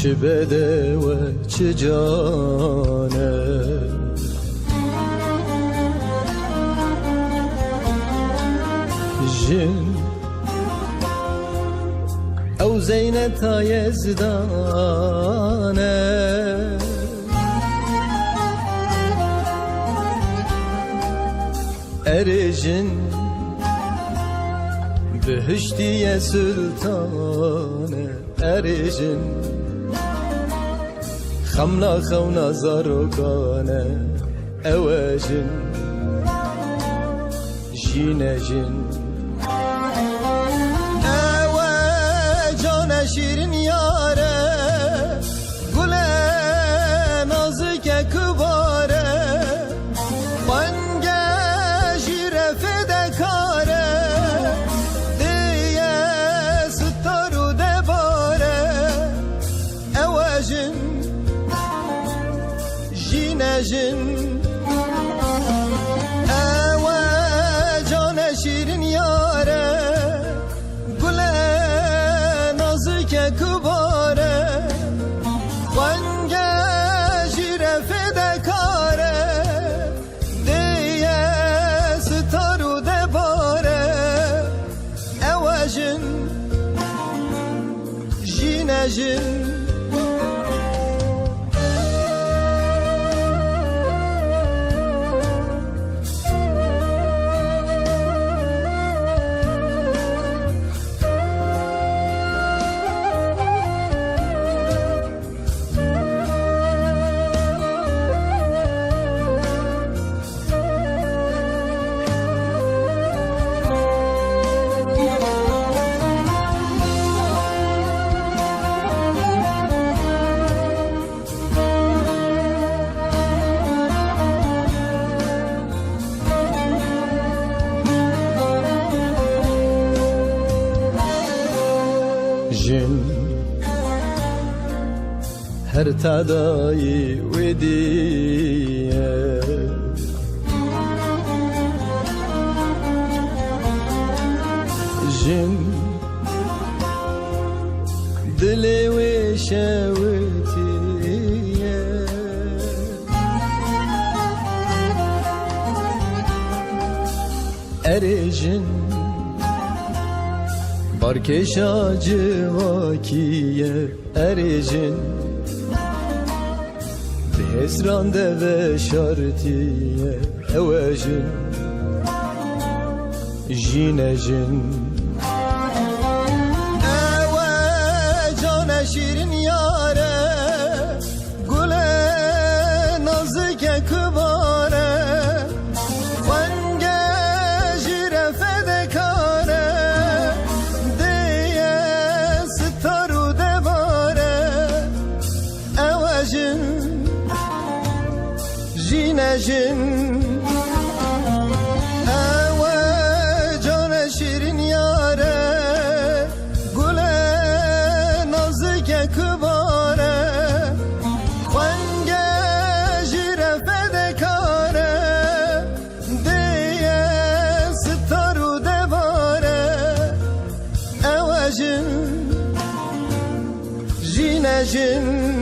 çi bedeve çi cane jin ew zeyneta yezdane erejin behiştiye sultane erejin خمنا خونا زاروگانه اوجن جینجن اوجان شیرین یاره گل نازک کباره بانگ شیر فدکاره دیه ستارو دباره اوجن جینجن اوه جان شیرین یاره گل نازک کباره بانگ شیر فدکاره دیه ستارو دباره اوه جن جینجن جن هر تدایی ودیه جن دلی و شوتیه اری جن Barkeşa civakiye ericin Behesran deve şartiye evecin Jinecin Ewe cane şirin yare Gule nazike kıvare Vange jire fedekare جینجن اوه جان شیرین یاره گل نازک کباره خنگ جیر فدکاره دیه ستارو دباره اوه جن جینجن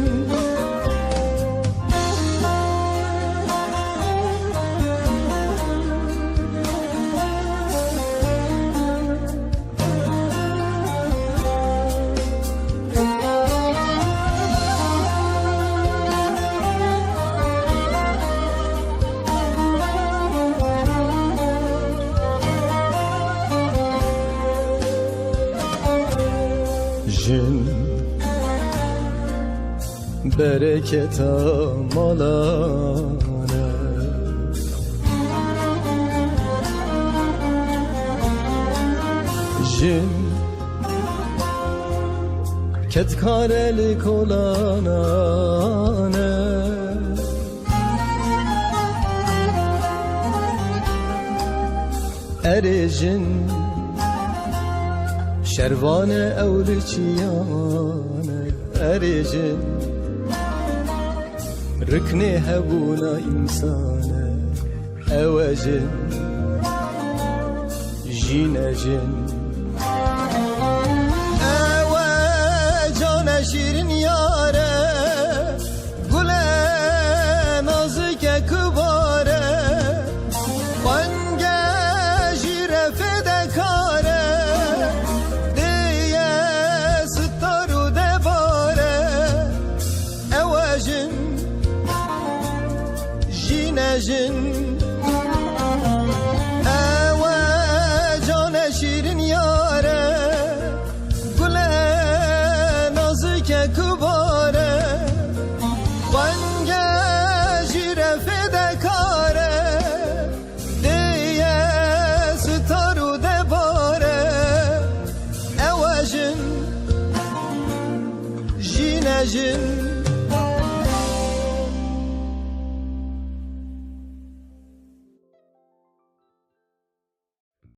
jin bereketa malane jin ketkareli kolanane erejin şervane evliçiyane erejin rıkne hebuna insane evecin jinecin ewe cane şirin yare jin jine jin ewe cane şirin yare gule nazike kubare venge jire fedekare diye staru debare ewe jin jine jin